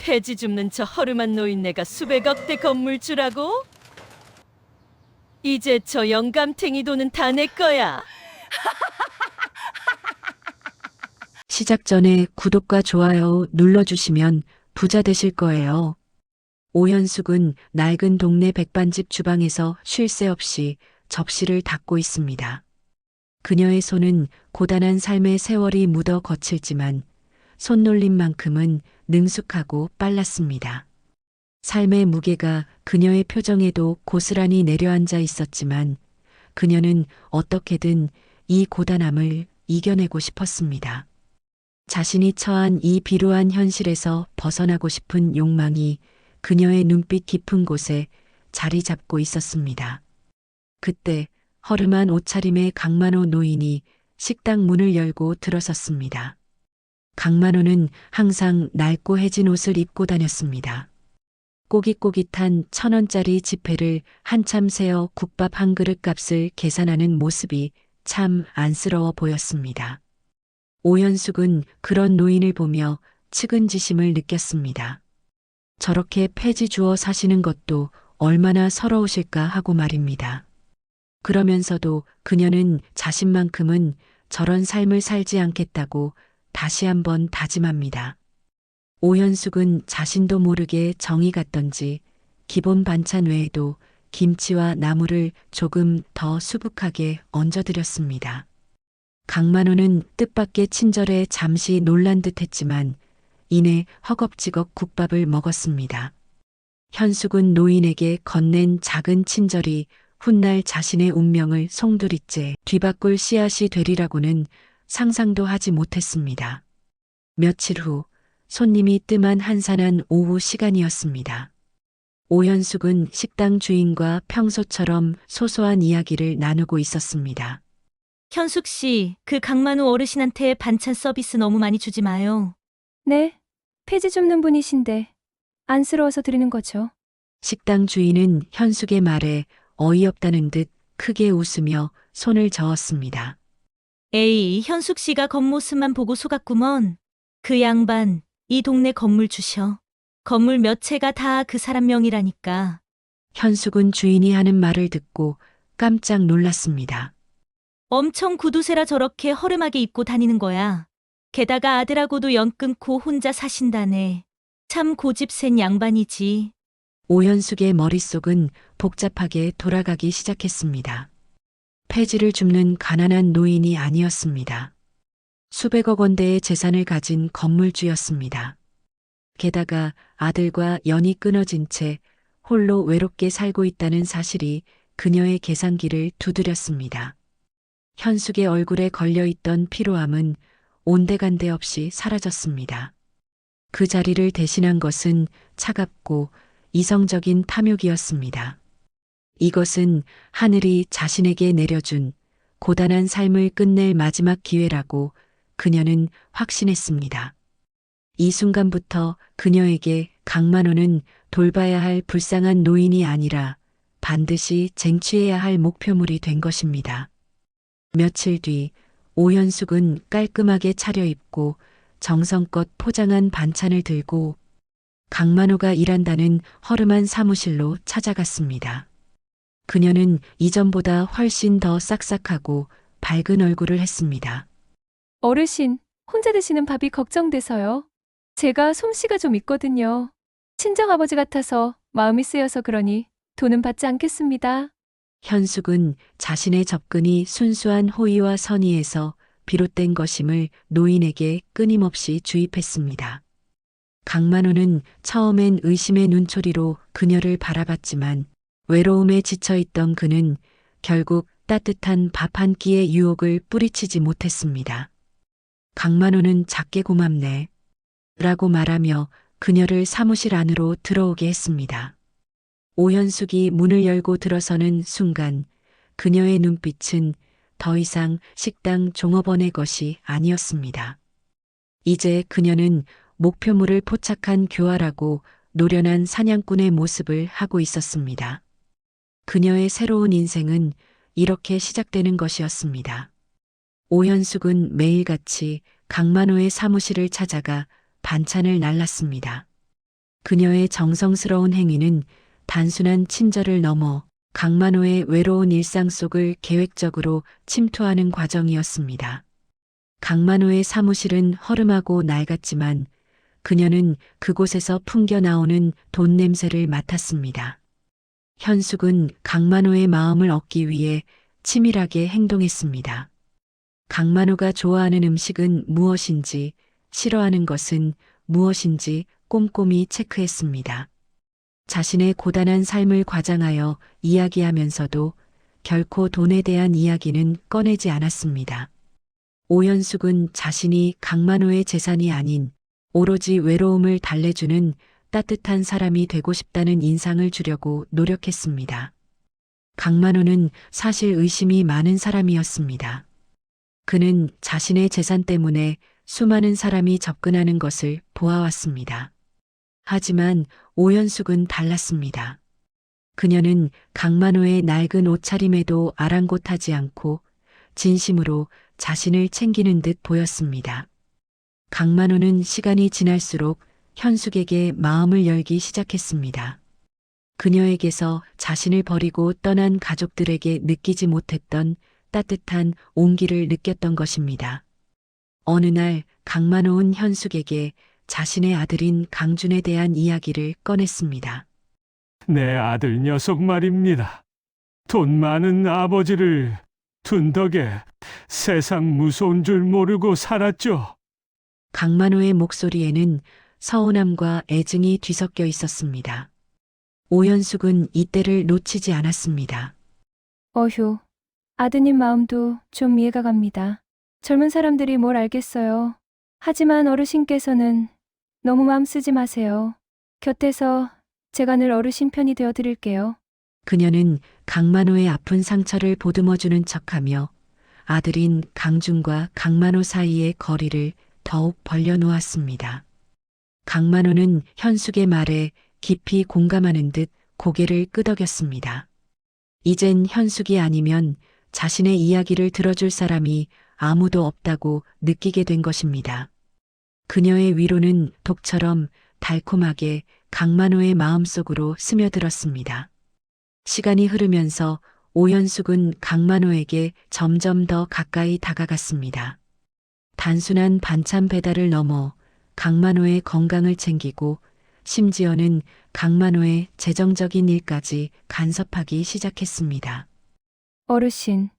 폐지 줍는 저 허름한 노인네가 수백억 대 건물주라고? 이제 저 영감탱이 돈은 다 내 거야. 시작 전에 구독과 좋아요 눌러주시면 부자 되실 거예요. 오현숙은 낡은 동네 백반집 주방에서 쉴 새 없이 접시를 닦고 있습니다. 그녀의 손은 고단한 삶의 세월이 묻어 거칠지만 손놀림만큼은 능숙하고 빨랐습니다. 삶의 무게가 그녀의 표정에도 고스란히 내려앉아 있었지만 그녀는 어떻게든 이 고단함을 이겨내고 싶었습니다. 자신이 처한 이 비루한 현실에서 벗어나고 싶은 욕망이 그녀의 눈빛 깊은 곳에 자리 잡고 있었습니다. 그때 허름한 옷차림의 강만호 노인이 식당 문을 열고 들어섰습니다. 강만호는 항상 낡고 해진 옷을 입고 다녔습니다. 꼬깃꼬깃한 1,000원짜리 지폐를 한참 세어 국밥 한 그릇 값을 계산하는 모습이 참 안쓰러워 보였습니다. 오현숙은 그런 노인을 보며 측은지심을 느꼈습니다. 저렇게 폐지 주어 사시는 것도 얼마나 서러우실까 하고 말입니다. 그러면서도 그녀는 자신만큼은 저런 삶을 살지 않겠다고 다시 한번 다짐합니다. 오현숙은 자신도 모르게 정이 갔던지 기본 반찬 외에도 김치와 나물을 조금 더 수북하게 얹어드렸습니다. 강만호는 뜻밖의 친절에 잠시 놀란 듯 했지만 이내 허겁지겁 국밥을 먹었습니다. 현숙은 노인에게 건넨 작은 친절이 훗날 자신의 운명을 송두리째 뒤바꿀 씨앗이 되리라고는 상상도 하지 못했습니다. 며칠 후 손님이 뜸한 한산한 오후 시간이었습니다. 오현숙은 식당 주인과 평소처럼 소소한 이야기를 나누고 있었습니다. 현숙 씨, 그 강만우 어르신한테 반찬 서비스 너무 많이 주지 마요. 네, 폐지 줍는 분이신데 안쓰러워서 드리는 거죠. 식당 주인은 현숙의 말에 어이없다는 듯 크게 웃으며 손을 저었습니다. 에이, 현숙 씨가 겉모습만 보고 속았구먼. 그 양반, 이 동네 건물 주셔. 건물 몇 채가 다 그 사람 명이라니까. 현숙은 주인이 하는 말을 듣고 깜짝 놀랐습니다. 엄청 구두쇠라 저렇게 허름하게 입고 다니는 거야. 게다가 아들하고도 연 끊고 혼자 사신다네. 참 고집센 양반이지. 오현숙의 머릿속은 복잡하게 돌아가기 시작했습니다. 폐지를 줍는 가난한 노인이 아니었습니다. 수백억 원대의 재산을 가진 건물주였습니다. 게다가 아들과 연이 끊어진 채 홀로 외롭게 살고 있다는 사실이 그녀의 계산기를 두드렸습니다. 현숙의 얼굴에 걸려있던 피로함은 온데간데 없이 사라졌습니다. 그 자리를 대신한 것은 차갑고 이성적인 탐욕이었습니다. 이것은 하늘이 자신에게 내려준 고단한 삶을 끝낼 마지막 기회라고 그녀는 확신했습니다. 이 순간부터 그녀에게 강만호는 돌봐야 할 불쌍한 노인이 아니라 반드시 쟁취해야 할 목표물이 된 것입니다. 며칠 뒤 오현숙은 깔끔하게 차려입고 정성껏 포장한 반찬을 들고 강만호가 일한다는 허름한 사무실로 찾아갔습니다. 그녀는 이전보다 훨씬 더 싹싹하고 밝은 얼굴을 했습니다. 어르신, 혼자 드시는 밥이 걱정돼서요. 제가 솜씨가 좀 있거든요. 친정아버지 같아서 마음이 쓰여서 그러니 돈은 받지 않겠습니다. 현숙은 자신의 접근이 순수한 호의와 선의에서 비롯된 것임을 노인에게 끊임없이 주입했습니다. 강만호는 처음엔 의심의 눈초리로 그녀를 바라봤지만 외로움에 지쳐있던 그는 결국 따뜻한 밥 한 끼의 유혹을 뿌리치지 못했습니다. 강만호는 작게 고맙네 라고 말하며 그녀를 사무실 안으로 들어오게 했습니다. 오현숙이 문을 열고 들어서는 순간 그녀의 눈빛은 더 이상 식당 종업원의 것이 아니었습니다. 이제 그녀는 목표물을 포착한 교활하고 노련한 사냥꾼의 모습을 하고 있었습니다. 그녀의 새로운 인생은 이렇게 시작되는 것이었습니다. 오현숙은 매일같이 강만호의 사무실을 찾아가 반찬을 날랐습니다. 그녀의 정성스러운 행위는 단순한 친절을 넘어 강만호의 외로운 일상 속을 계획적으로 침투하는 과정이었습니다. 강만호의 사무실은 허름하고 낡았지만 그녀는 그곳에서 풍겨나오는 돈 냄새를 맡았습니다. 현숙은 강만호의 마음을 얻기 위해 치밀하게 행동했습니다. 강만호가 좋아하는 음식은 무엇인지, 싫어하는 것은 무엇인지 꼼꼼히 체크했습니다. 자신의 고단한 삶을 과장하여 이야기하면서도 결코 돈에 대한 이야기는 꺼내지 않았습니다. 오현숙은 자신이 강만호의 재산이 아닌 오로지 외로움을 달래주는 따뜻한 사람이 되고 싶다는 인상을 주려고 노력했습니다. 강만호는 사실 의심이 많은 사람이었습니다. 그는 자신의 재산 때문에 수많은 사람이 접근하는 것을 보아왔습니다. 하지만 오현숙은 달랐습니다. 그녀는 강만호의 낡은 옷차림에도 아랑곳하지 않고 진심으로 자신을 챙기는 듯 보였습니다. 강만호는 시간이 지날수록 현숙에게 마음을 열기 시작했습니다. 그녀에게서 자신을 버리고 떠난 가족들에게 느끼지 못했던 따뜻한 온기를 느꼈던 것입니다. 어느 날 강만호는 현숙에게 자신의 아들인 강준에 대한 이야기를 꺼냈습니다. 내 아들 녀석 말입니다. 돈 많은 아버지를 둔 덕에 세상 무서운 줄 모르고 살았죠. 강만호의 목소리에는 서운함과 애증이 뒤섞여 있었습니다. 오현숙은 이때를 놓치지 않았습니다. 어휴, 아드님 마음도 좀 이해가 갑니다. 젊은 사람들이 뭘 알겠어요. 하지만 어르신께서는 너무 마음 쓰지 마세요. 곁에서 제가 늘 어르신 편이 되어 드릴게요. 그녀는 강만호의 아픈 상처를 보듬어주는 척하며 아들인 강준과 강만호 사이의 거리를 더욱 벌려놓았습니다. 강만호는 현숙의 말에 깊이 공감하는 듯 고개를 끄덕였습니다. 이젠 현숙이 아니면 자신의 이야기를 들어줄 사람이 아무도 없다고 느끼게 된 것입니다. 그녀의 위로는 독처럼 달콤하게 강만호의 마음속으로 스며들었습니다. 시간이 흐르면서 오현숙은 강만호에게 점점 더 가까이 다가갔습니다. 단순한 반찬 배달을 넘어 강만호의 건강을 챙기고 심지어는 강만호의 재정적인 일까지 간섭하기 시작했습니다. 어르신,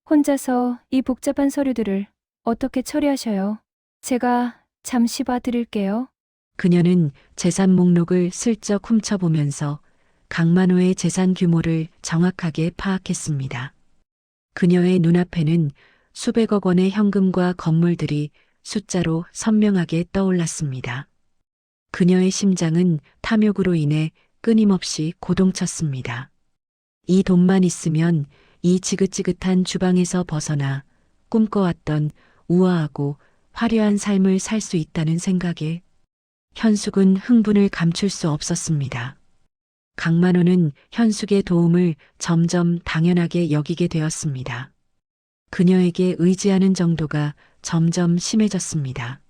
혼자서 이 복잡한 서류들을 어떻게 처리하셔요? 제가 잠시 봐드릴게요. 그녀는 재산 목록을 슬쩍 훔쳐보면서 강만호의 재산 규모를 정확하게 파악했습니다. 그녀의 눈앞에는 수백억 원의 현금과 건물들이 숫자로 선명하게 떠올랐습니다. 그녀의 심장은 탐욕으로 인해 끊임없이 고동쳤습니다. 이 돈만 있으면 이 지긋지긋한 주방에서 벗어나 꿈꿔왔던 우아하고 화려한 삶을 살 수 있다는 생각에 현숙은 흥분을 감출 수 없었습니다. 강만호는 현숙의 도움을 점점 당연하게 여기게 되었습니다. 그녀에게 의지하는 정도가 점점 심해졌습니다.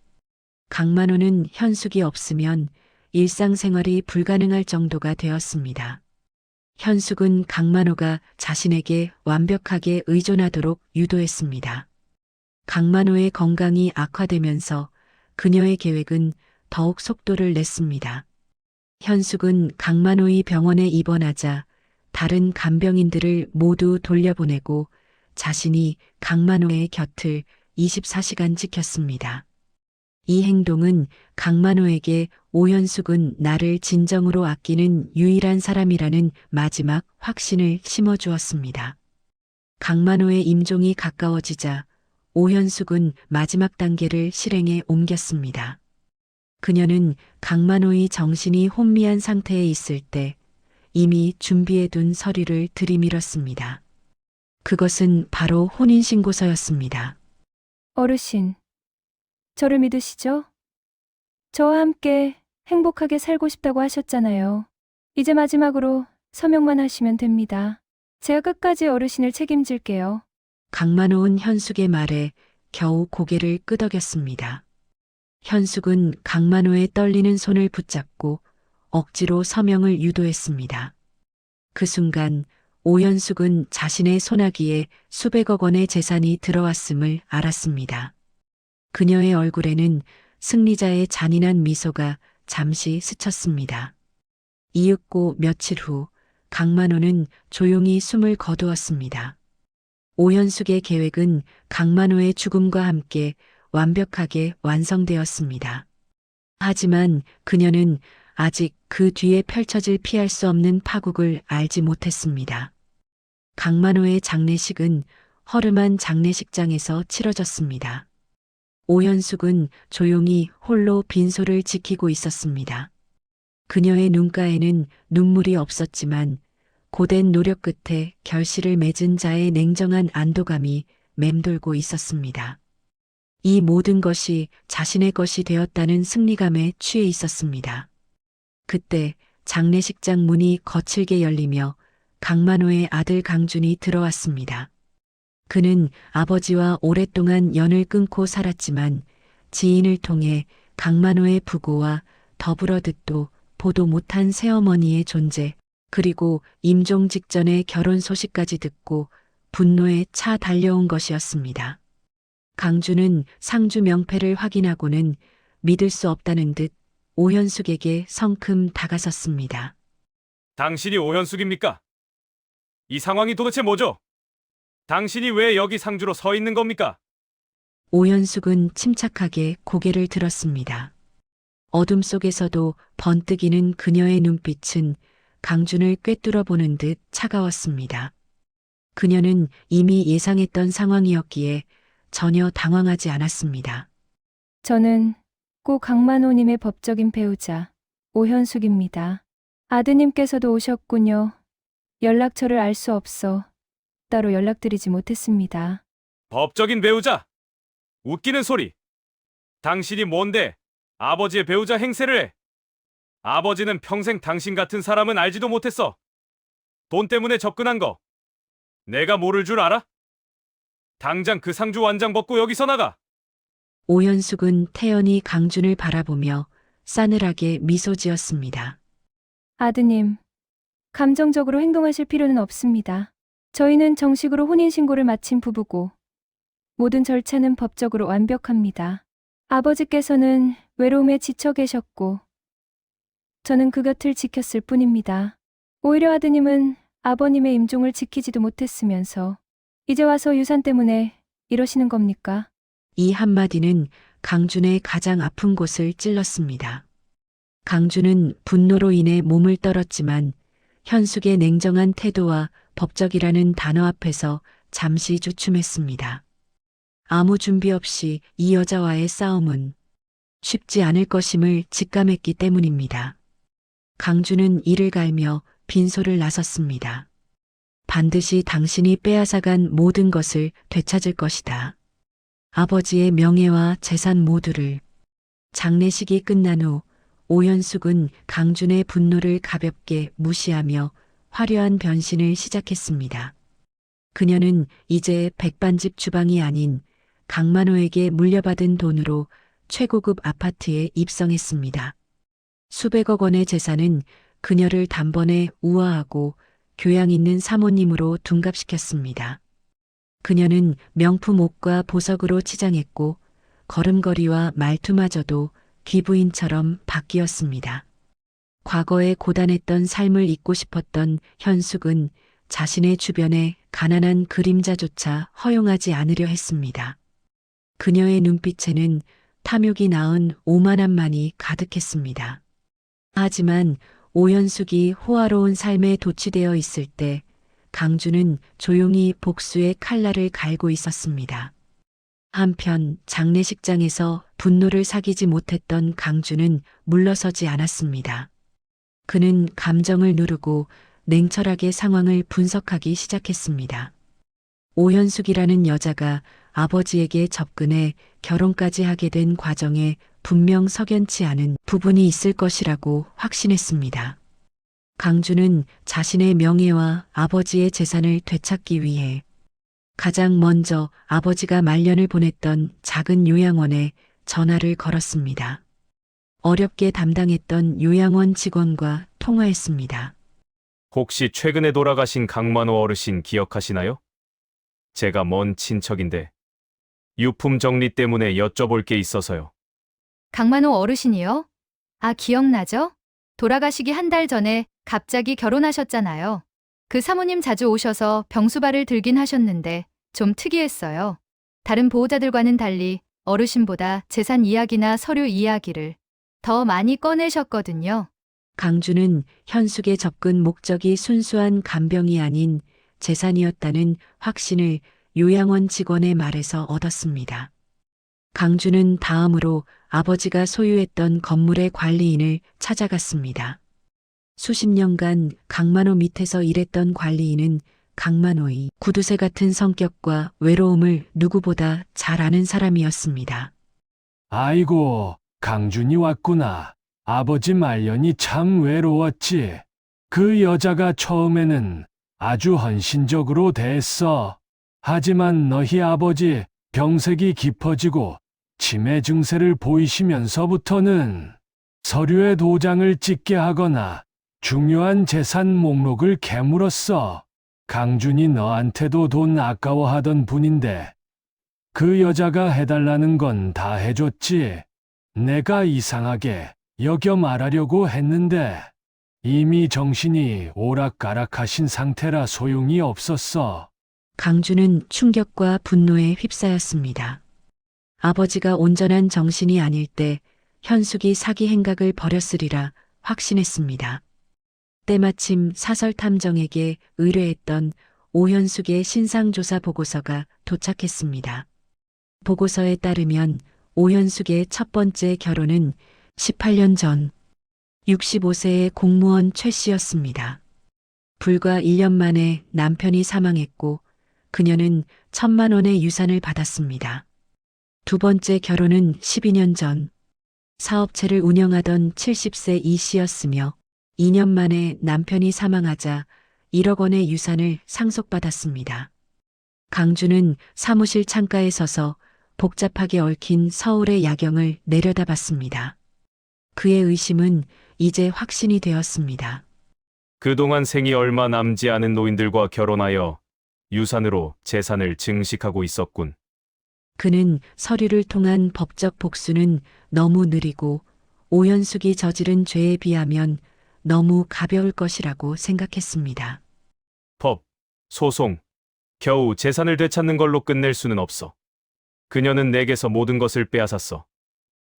강만호는 현숙이 없으면 일상생활이 불가능할 정도가 되었습니다. 현숙은 강만호가 자신에게 완벽하게 의존하도록 유도했습니다. 강만호의 건강이 악화되면서 그녀의 계획은 더욱 속도를 냈습니다. 현숙은 강만호의 병원에 입원하자 다른 간병인들을 모두 돌려보내고 자신이 강만호의 곁을 24시간 지켰습니다. 이 행동은 강만호에게 오현숙은 나를 진정으로 아끼는 유일한 사람이라는 마지막 확신을 심어주었습니다. 강만호의 임종이 가까워지자 오현숙은 마지막 단계를 실행에 옮겼습니다. 그녀는 강만호의 정신이 혼미한 상태에 있을 때 이미 준비해둔 서류를 들이밀었습니다. 그것은 바로 혼인신고서였습니다. 어르신, 저를 믿으시죠? 저와 함께 행복하게 살고 싶다고 하셨잖아요. 이제 마지막으로 서명만 하시면 됩니다. 제가 끝까지 어르신을 책임질게요. 강만호는 현숙의 말에 겨우 고개를 끄덕였습니다. 현숙은 강만호의 떨리는 손을 붙잡고 억지로 서명을 유도했습니다. 그 순간 오현숙은 자신의 소나기에 수백억 원의 재산이 들어왔음을 알았습니다. 그녀의 얼굴에는 승리자의 잔인한 미소가 잠시 스쳤습니다. 이윽고 며칠 후 강만호는 조용히 숨을 거두었습니다. 오현숙의 계획은 강만호의 죽음과 함께 완벽하게 완성되었습니다. 하지만 그녀는 아직 그 뒤에 펼쳐질 피할 수 없는 파국을 알지 못했습니다. 강만호의 장례식은 허름한 장례식장에서 치러졌습니다. 오현숙은 조용히 홀로 빈소를 지키고 있었습니다. 그녀의 눈가에는 눈물이 없었지만 고된 노력 끝에 결실을 맺은 자의 냉정한 안도감이 맴돌고 있었습니다. 이 모든 것이 자신의 것이 되었다는 승리감에 취해 있었습니다. 그때 장례식장 문이 거칠게 열리며 강만호의 아들 강준이 들어왔습니다. 그는 아버지와 오랫동안 연을 끊고 살았지만 지인을 통해 강만호의 부고와 더불어 듣도 보도 못한 새어머니의 존재, 그리고 임종 직전의 결혼 소식까지 듣고 분노에 차 달려온 것이었습니다. 강준은 상주 명패를 확인하고는 믿을 수 없다는 듯 오현숙에게 성큼 다가섰습니다. 당신이 오현숙입니까? 이 상황이 도대체 뭐죠? 당신이 왜 여기 상주로 서 있는 겁니까? 오현숙은 침착하게 고개를 들었습니다. 어둠 속에서도 번뜩이는 그녀의 눈빛은 강준을 꿰뚫어 보는 듯 차가웠습니다. 그녀는 이미 예상했던 상황이었기에 전혀 당황하지 않았습니다. 저는 고 강만호님의 법적인 배우자 오현숙입니다. 아드님께서도 오셨군요. 연락처를 알 수 없어 따로 연락드리지 못했습니다. 법적인 배우자? 웃기는 소리. 당신이 뭔데 아버지의 배우자 행세를 해? 아버지는 평생 당신 같은 사람은 알지도 못했어. 돈 때문에 접근한 거 내가 모를 줄 알아? 당장 그 상주 완장 벗고 여기서 나가. 오현숙은 태연히 강준을 바라보며 싸늘하게 미소 지었습니다. 아드님, 감정적으로 행동하실 필요는 없습니다. 저희는 정식으로 혼인신고를 마친 부부고 모든 절차는 법적으로 완벽합니다. 아버지께서는 외로움에 지쳐 계셨고 저는 그 곁을 지켰을 뿐입니다. 오히려 아드님은 아버님의 임종을 지키지도 못했으면서 이제 와서 유산 때문에 이러시는 겁니까? 이 한마디는 강준의 가장 아픈 곳을 찔렀습니다. 강준은 분노로 인해 몸을 떨었지만 현숙의 냉정한 태도와 법적이라는 단어 앞에서 잠시 주춤했습니다. 아무 준비 없이 이 여자와의 싸움은 쉽지 않을 것임을 직감했기 때문입니다. 강준은 이를 갈며 빈소를 나섰습니다. 반드시 당신이 빼앗아간 모든 것을 되찾을 것이다. 아버지의 명예와 재산 모두를. 장례식이 끝난 후 오현숙은 강준의 분노를 가볍게 무시하며 화려한 변신을 시작했습니다. 그녀는 이제 백반집 주방이 아닌 강만호에게 물려받은 돈으로 최고급 아파트에 입성했습니다. 수백억 원의 재산은 그녀를 단번에 우아하고 교양 있는 사모님으로 둔갑시켰습니다. 그녀는 명품 옷과 보석으로 치장했고 걸음걸이와 말투마저도 귀부인처럼 바뀌었습니다. 과거에 고단했던 삶을 잊고 싶었던 현숙은 자신의 주변에 가난한 그림자조차 허용하지 않으려 했습니다. 그녀의 눈빛에는 탐욕이 낳은 오만함만이 가득했습니다. 하지만 오현숙이 호화로운 삶에 도취되어 있을 때 강준은 조용히 복수의 칼날을 갈고 있었습니다. 한편 장례식장에서 분노를 사귀지 못했던 강준은 물러서지 않았습니다. 그는 감정을 누르고 냉철하게 상황을 분석하기 시작했습니다. 오현숙이라는 여자가 아버지에게 접근해 결혼까지 하게 된 과정에 분명 석연치 않은 부분이 있을 것이라고 확신했습니다. 강준은 자신의 명예와 아버지의 재산을 되찾기 위해 가장 먼저 아버지가 말년을 보냈던 작은 요양원에 전화를 걸었습니다. 어렵게 담당했던 요양원 직원과 통화했습니다. 혹시 최근에 돌아가신 강만호 어르신 기억하시나요? 제가 먼 친척인데 유품 정리 때문에 여쭤볼 게 있어서요. 강만호 어르신이요? 아, 기억나죠? 돌아가시기 한 달 전에 갑자기 결혼하셨잖아요. 그 사모님 자주 오셔서 병수발을 들긴 하셨는데 좀 특이했어요. 다른 보호자들과는 달리 어르신보다 재산 이야기나 서류 이야기를 더 많이 꺼내셨거든요. 강주는 현숙의 접근 목적이 순수한 간병이 아닌 재산이었다는 확신을 요양원 직원의 말에서 얻었습니다. 강주는 다음으로 아버지가 소유했던 건물의 관리인을 찾아갔습니다. 수십 년간 강만호 밑에서 일했던 관리인은 강만호의 구두쇠 같은 성격과 외로움을 누구보다 잘 아는 사람이었습니다. 아이고, 강준이 왔구나. 아버지 말년이 참 외로웠지. 그 여자가 처음에는 아주 헌신적으로 대했어. 하지만 너희 아버지 병색이 깊어지고 치매 증세를 보이시면서부터는 서류에 도장을 찍게 하거나 중요한 재산 목록을 캐물었어. 강준이 너한테도 돈 아까워하던 분인데 그 여자가 해달라는 건 다 해줬지. 내가 이상하게 여겨 말하려고 했는데 이미 정신이 오락가락하신 상태라 소용이 없었어. 강주는 충격과 분노에 휩싸였습니다. 아버지가 온전한 정신이 아닐 때 현숙이 사기 행각을 벌였으리라 확신했습니다. 때마침 사설탐정에게 의뢰했던 오현숙의 신상조사 보고서가 도착했습니다. 보고서에 따르면 오현숙의 첫 번째 결혼은 18년 전 65세의 공무원 최 씨였습니다. 불과 1년 만에 남편이 사망했고 그녀는 1,000만 원의 유산을 받았습니다. 두 번째 결혼은 12년 전 사업체를 운영하던 70세 이 씨였으며 2년 만에 남편이 사망하자 1억 원의 유산을 상속받았습니다. 강주는 사무실 창가에 서서 복잡하게 얽힌 서울의 야경을 내려다봤습니다. 그의 의심은 이제 확신이 되었습니다. 그동안 생이 얼마 남지 않은 노인들과 결혼하여 유산으로 재산을 증식하고 있었군. 그는 서류를 통한 법적 복수는 너무 느리고 오현숙이 저지른 죄에 비하면 너무 가벼울 것이라고 생각했습니다. 법, 소송, 겨우 재산을 되찾는 걸로 끝낼 수는 없어. 그녀는 내게서 모든 것을 빼앗았어.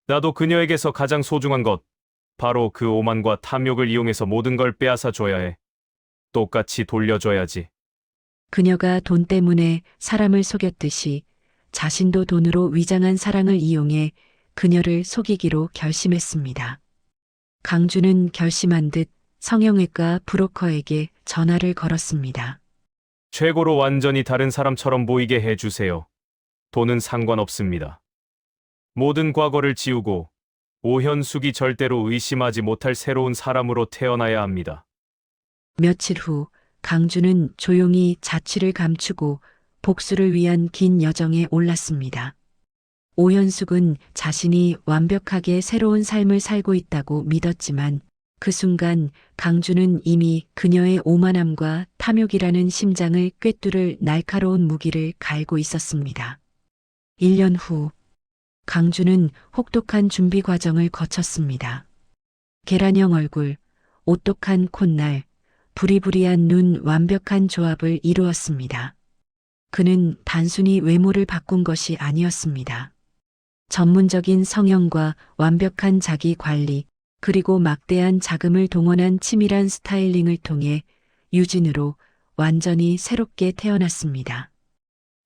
나도 그녀에게서 가장 소중한 것, 바로 그 오만과 탐욕을 이용해서 모든 걸 빼앗아 줘야 해. 똑같이 돌려줘야지. 그녀가 돈 때문에 사람을 속였듯이 자신도 돈으로 위장한 사랑을 이용해 그녀를 속이기로 결심했습니다. 강주는 결심한 듯 성형외과 브로커에게 전화를 걸었습니다. 최고로 완전히 다른 사람처럼 보이게 해주세요. 돈은 상관없습니다. 모든 과거를 지우고 오현숙이 절대로 의심하지 못할 새로운 사람으로 태어나야 합니다. 며칠 후 강주는 조용히 자취를 감추고 복수를 위한 긴 여정에 올랐습니다. 오현숙은 자신이 완벽하게 새로운 삶을 살고 있다고 믿었지만 그 순간 강주는 이미 그녀의 오만함과 탐욕이라는 심장을 꿰뚫을 날카로운 무기를 갈고 있었습니다. 1년 후 강주는 혹독한 준비 과정을 거쳤습니다. 계란형 얼굴, 오똑한 콧날, 부리부리한 눈 완벽한 조합을 이루었습니다. 그는 단순히 외모를 바꾼 것이 아니었습니다. 전문적인 성형과 완벽한 자기 관리, 그리고 막대한 자금을 동원한 치밀한 스타일링을 통해 유진으로 완전히 새롭게 태어났습니다.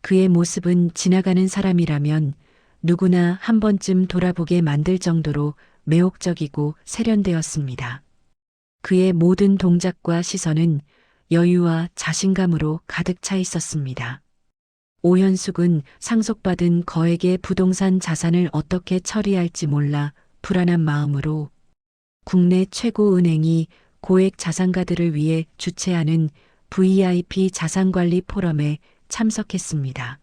그의 모습은 지나가는 사람이라면 누구나 한 번쯤 돌아보게 만들 정도로 매혹적이고 세련되었습니다. 그의 모든 동작과 시선은 여유와 자신감으로 가득 차 있었습니다. 오현숙은 상속받은 거액의 부동산 자산을 어떻게 처리할지 몰라 불안한 마음으로 국내 최고 은행이 고액 자산가들을 위해 주최하는 VIP 자산관리 포럼에 참석했습니다.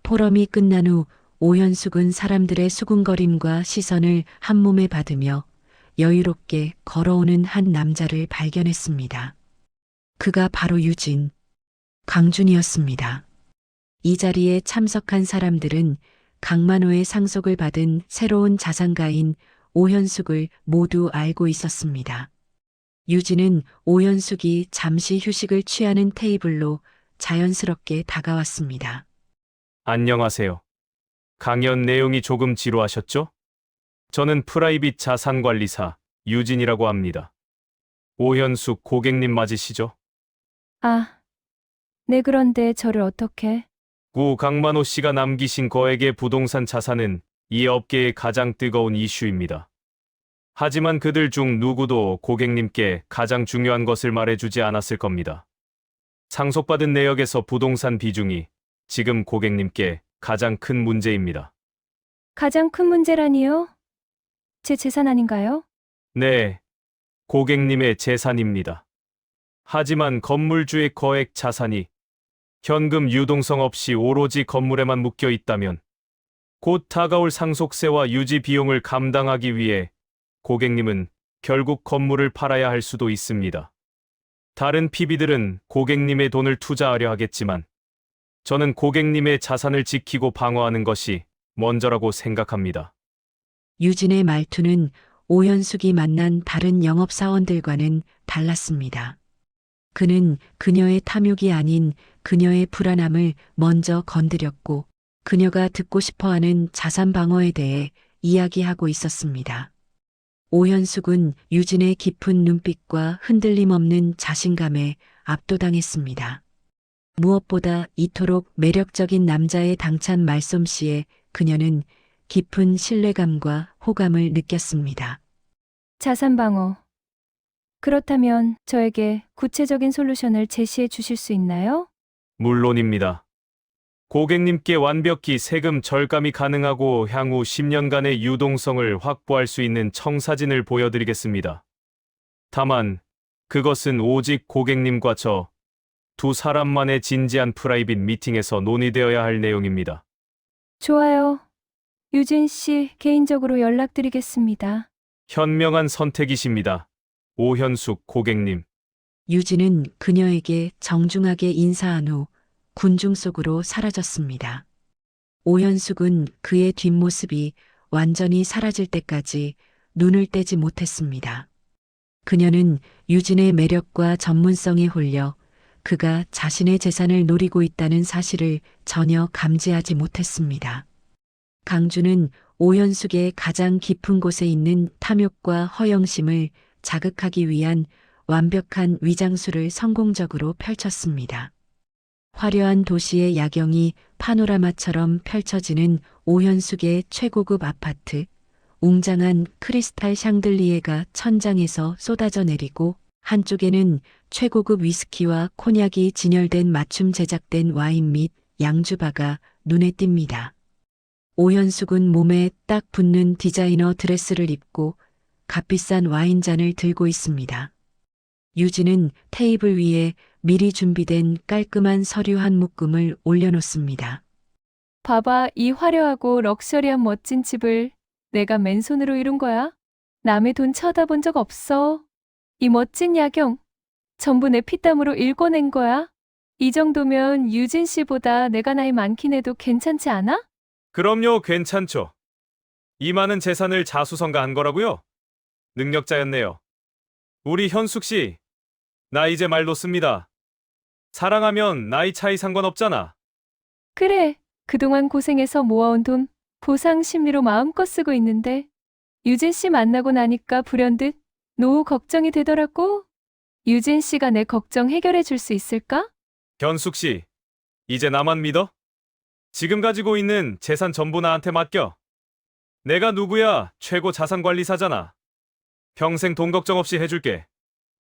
포럼이 끝난 후 오현숙은 사람들의 수군거림과 시선을 한몸에 받으며 여유롭게 걸어오는 한 남자를 발견했습니다. 그가 바로 유진, 강준이었습니다. 이 자리에 참석한 사람들은 강만호의 상속을 받은 새로운 자산가인 오현숙을 모두 알고 있었습니다. 유진은 오현숙이 잠시 휴식을 취하는 테이블로 자연스럽게 다가왔습니다. 안녕하세요. 강연 내용이 조금 지루하셨죠? 저는 프라이빗 자산관리사 유진이라고 합니다. 오현숙 고객님 맞으시죠? 아, 네, 그런데 저를 어떻게? 구 강만호 씨가 남기신 거액의 부동산 자산은 이 업계의 가장 뜨거운 이슈입니다. 하지만 그들 중 누구도 고객님께 가장 중요한 것을 말해주지 않았을 겁니다. 상속받은 내역에서 부동산 비중이 지금 고객님께 가장 큰 문제입니다. 가장 큰 문제라니요? 제 재산 아닌가요? 네, 고객님의 재산입니다. 하지만 건물주의 거액 자산이 현금 유동성 없이 오로지 건물에만 묶여 있다면 곧 다가올 상속세와 유지 비용을 감당하기 위해 고객님은 결국 건물을 팔아야 할 수도 있습니다. 다른 PB들은 고객님의 돈을 투자하려 하겠지만 저는 고객님의 자산을 지키고 방어하는 것이 먼저라고 생각합니다. 유진의 말투는 오현숙이 만난 다른 영업사원들과는 달랐습니다. 그는 그녀의 탐욕이 아닌 그녀의 불안함을 먼저 건드렸고 그녀가 듣고 싶어하는 자산 방어에 대해 이야기하고 있었습니다. 오현숙은 유진의 깊은 눈빛과 흔들림 없는 자신감에 압도당했습니다. 무엇보다 이토록 매력적인 남자의 당찬 말솜씨에 그녀는 깊은 신뢰감과 호감을 느꼈습니다. 자산 방어. 그렇다면 저에게 구체적인 솔루션을 제시해 주실 수 있나요? 물론입니다. 고객님께 완벽히 세금 절감이 가능하고 향후 10년간의 유동성을 확보할 수 있는 청사진을 보여드리겠습니다. 다만 그것은 오직 고객님과 저 두 사람만의 진지한 프라이빗 미팅에서 논의되어야 할 내용입니다. 좋아요. 유진 씨 개인적으로 연락드리겠습니다. 현명한 선택이십니다. 오현숙 고객님. 유진은 그녀에게 정중하게 인사한 후 군중 속으로 사라졌습니다. 오현숙은 그의 뒷모습이 완전히 사라질 때까지 눈을 떼지 못했습니다. 그녀는 유진의 매력과 전문성에 홀려 그가 자신의 재산을 노리고 있다는 사실을 전혀 감지하지 못했습니다. 강주는 오현숙의 가장 깊은 곳에 있는 탐욕과 허영심을 자극하기 위한 완벽한 위장술을 성공적으로 펼쳤습니다. 화려한 도시의 야경이 파노라마처럼 펼쳐지는 오현숙의 최고급 아파트, 웅장한 크리스탈 샹들리에가 천장에서 쏟아져 내리고 한쪽에는 최고급 위스키와 코냑이 진열된 맞춤 제작된 와인 및 양주바가 눈에 띕니다. 오현숙은 몸에 딱 붙는 디자이너 드레스를 입고 값비싼 와인잔을 들고 있습니다. 유진은 테이블 위에 미리 준비된 깔끔한 서류 한 묶음을 올려놓습니다. 봐봐, 이 화려하고 럭셔리한 멋진 집을 내가 맨손으로 이룬 거야. 남의 돈 쳐다본 적 없어. 이 멋진 야경, 전부 내 피땀으로 일궈낸 거야. 이 정도면 유진 씨보다 내가 나이 많긴 해도 괜찮지 않아? 그럼요, 괜찮죠. 이 많은 재산을 자수성가한 거라고요? 능력자였네요. 우리 현숙 씨, 나 이제 말 놓습니다. 사랑하면 나이 차이 상관없잖아. 그래, 그동안 고생해서 모아온 돈 보상 심리로 마음껏 쓰고 있는데 유진 씨 만나고 나니까 불현듯 노후 걱정이 되더라고. 유진 씨가 내 걱정 해결해 줄 수 있을까? 현숙 씨, 이제 나만 믿어? 지금 가지고 있는 재산 전부 나한테 맡겨. 내가 누구야? 최고 자산관리사잖아. 평생 돈 걱정 없이 해줄게.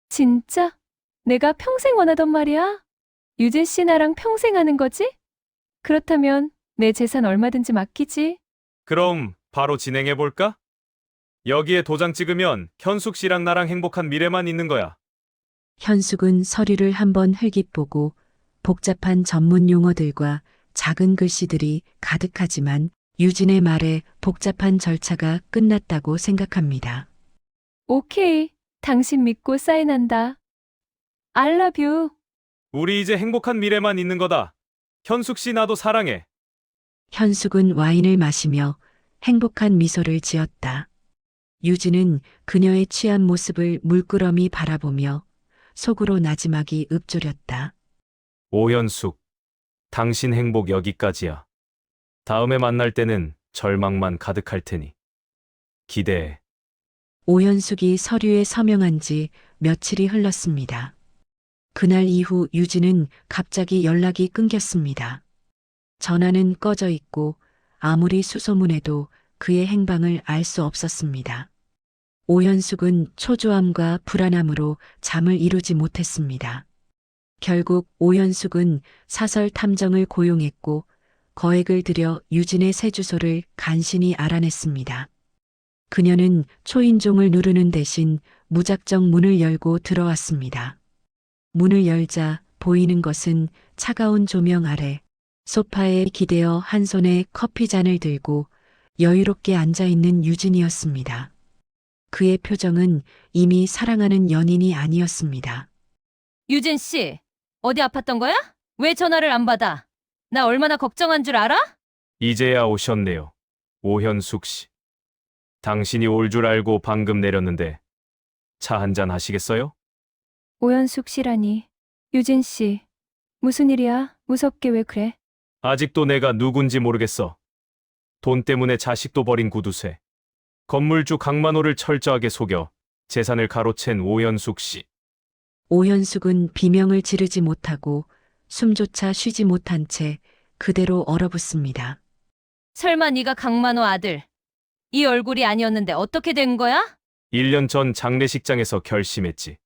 진짜? 내가 평생 원하던 말이야? 유진 씨 나랑 평생 하는 거지? 그렇다면 내 재산 얼마든지 맡기지. 그럼 바로 진행해볼까? 여기에 도장 찍으면 현숙 씨랑 나랑 행복한 미래만 있는 거야. 현숙은 서류를 한번 흘깃보고 복잡한 전문 용어들과 작은 글씨들이 가득하지만 유진의 말에 복잡한 절차가 끝났다고 생각합니다. 오케이. 당신 믿고 사인한다. I love you. 우리 이제 행복한 미래만 있는 거다. 현숙 씨 나도 사랑해. 현숙은 와인을 마시며 행복한 미소를 지었다. 유진은 그녀의 취한 모습을 물끄러미 바라보며 속으로 나지막이 읊조렸다. 오현숙, 당신 행복 여기까지야. 다음에 만날 때는 절망만 가득할 테니. 기대해. 오현숙이 서류에 서명한 지 며칠이 흘렀습니다. 그날 이후 유진은 갑자기 연락이 끊겼습니다. 전화는 꺼져 있고 아무리 수소문해도 그의 행방을 알 수 없었습니다. 오현숙은 초조함과 불안함으로 잠을 이루지 못했습니다. 결국 오현숙은 사설 탐정을 고용했고 거액을 들여 유진의 새 주소를 간신히 알아냈습니다. 그녀는 초인종을 누르는 대신 무작정 문을 열고 들어왔습니다. 문을 열자 보이는 것은 차가운 조명 아래 소파에 기대어 한 손에 커피잔을 들고 여유롭게 앉아있는 유진이었습니다. 그의 표정은 이미 사랑하는 연인이 아니었습니다. 유진 씨, 어디 아팠던 거야? 왜 전화를 안 받아? 나 얼마나 걱정한 줄 알아? 이제야 오셨네요. 오현숙 씨. 당신이 올 줄 알고 방금 내렸는데 차 한잔 하시겠어요? 오현숙 씨라니. 유진 씨. 무슨 일이야? 무섭게 왜 그래? 아직도 내가 누군지 모르겠어. 돈 때문에 자식도 버린 구두쇠. 건물주 강만호를 철저하게 속여 재산을 가로챈 오현숙 씨. 오현숙은 비명을 지르지 못하고 숨조차 쉬지 못한 채 그대로 얼어붙습니다. 설마 네가 강만호 아들. 이 얼굴이 아니었는데 어떻게 된 거야? 1년 전 장례식장에서 결심했지.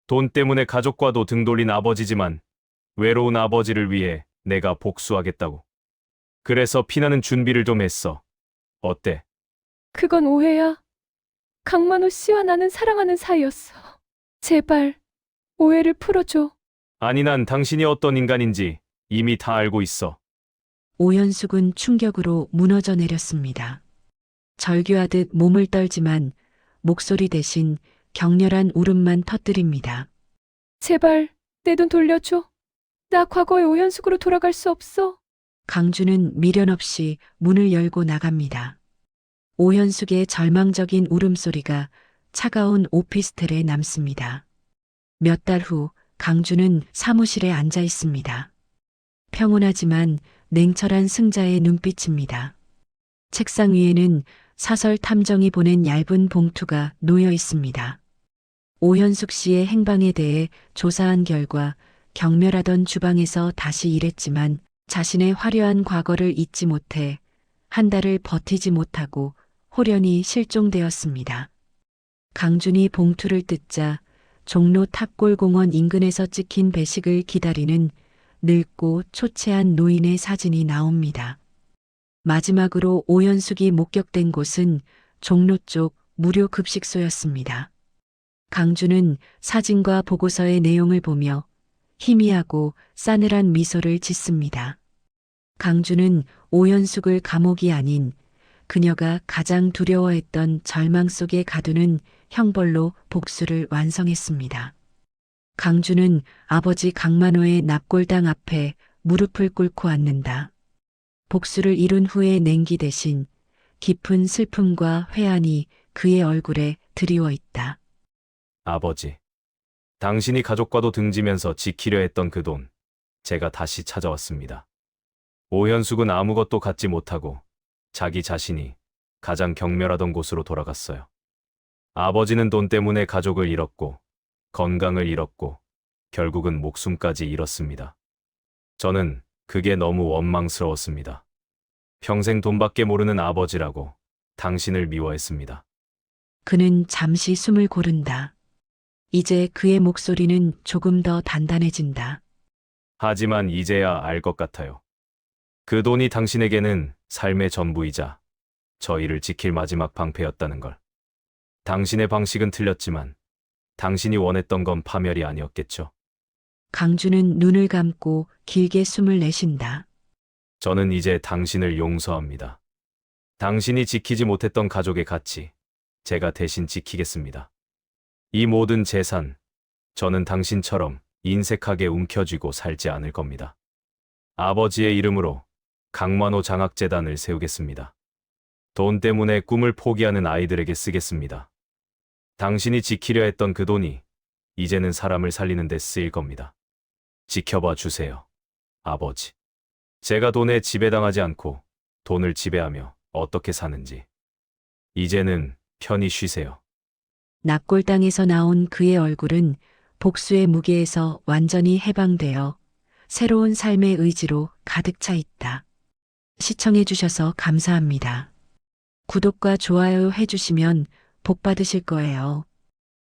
돈 때문에 가족과도 등 돌린 아버지지만 외로운 아버지를 위해 내가 복수하겠다고. 그래서 피나는 준비를 좀 했어. 어때? 그건 오해야. 강만호 씨와 나는 사랑하는 사이였어. 제발 오해를 풀어줘. 아니 난 당신이 어떤 인간인지 이미 다 알고 있어. 오현숙은 충격으로 무너져 내렸습니다. 절규하듯 몸을 떨지만 목소리 대신 격렬한 울음만 터뜨립니다. 제발 내 돈 돌려줘. 나 과거의 오현숙으로 돌아갈 수 없어. 강주는 미련 없이 문을 열고 나갑니다. 오현숙의 절망적인 울음소리가 차가운 오피스텔에 남습니다. 몇 달 후 강주는 사무실에 앉아 있습니다. 평온하지만 냉철한 승자의 눈빛입니다. 책상 위에는 사설 탐정이 보낸 얇은 봉투가 놓여 있습니다. 오현숙 씨의 행방에 대해 조사한 결과 경멸하던 주방에서 다시 일했지만 자신의 화려한 과거를 잊지 못해 한 달을 버티지 못하고 홀연히 실종되었습니다. 강준이 봉투를 뜯자 종로 탑골공원 인근에서 찍힌 배식을 기다리는 늙고 초췌한 노인의 사진이 나옵니다. 마지막으로 오현숙이 목격된 곳은 종로 쪽 무료 급식소였습니다. 강준은 사진과 보고서의 내용을 보며 희미하고 싸늘한 미소를 짓습니다. 강준은 오현숙을 감옥이 아닌 그녀가 가장 두려워했던 절망 속에 가두는 형벌로 복수를 완성했습니다. 강준은 아버지 강만호의 납골당 앞에 무릎을 꿇고 앉는다. 복수를 이룬 후의 냉기 대신 깊은 슬픔과 회한이 그의 얼굴에 드리워 있다. 아버지. 당신이 가족과도 등지면서 지키려 했던 그 돈, 제가 다시 찾아왔습니다. 오현숙은 아무것도 갖지 못하고 자기 자신이 가장 경멸하던 곳으로 돌아갔어요. 아버지는 돈 때문에 가족을 잃었고, 건강을 잃었고, 결국은 목숨까지 잃었습니다. 저는 그게 너무 원망스러웠습니다. 평생 돈밖에 모르는 아버지라고 당신을 미워했습니다. 그는 잠시 숨을 고른다. 이제 그의 목소리는 조금 더 단단해진다. 하지만 이제야 알 것 같아요. 그 돈이 당신에게는 삶의 전부이자 저희를 지킬 마지막 방패였다는 걸. 당신의 방식은 틀렸지만 당신이 원했던 건 파멸이 아니었겠죠. 강주는 눈을 감고 길게 숨을 내쉰다. 저는 이제 당신을 용서합니다. 당신이 지키지 못했던 가족의 가치, 제가 대신 지키겠습니다. 이 모든 재산, 저는 당신처럼 인색하게 움켜쥐고 살지 않을 겁니다. 아버지의 이름으로 강만호 장학재단을 세우겠습니다. 돈 때문에 꿈을 포기하는 아이들에게 쓰겠습니다. 당신이 지키려 했던 그 돈이 이제는 사람을 살리는 데 쓰일 겁니다. 지켜봐 주세요, 아버지. 제가 돈에 지배당하지 않고 돈을 지배하며 어떻게 사는지. 이제는 편히 쉬세요. 납골당에서 나온 그의 얼굴은 복수의 무게에서 완전히 해방되어 새로운 삶의 의지로 가득 차 있다. 시청해주셔서 감사합니다. 구독과 좋아요 해주시면 복 받으실 거예요.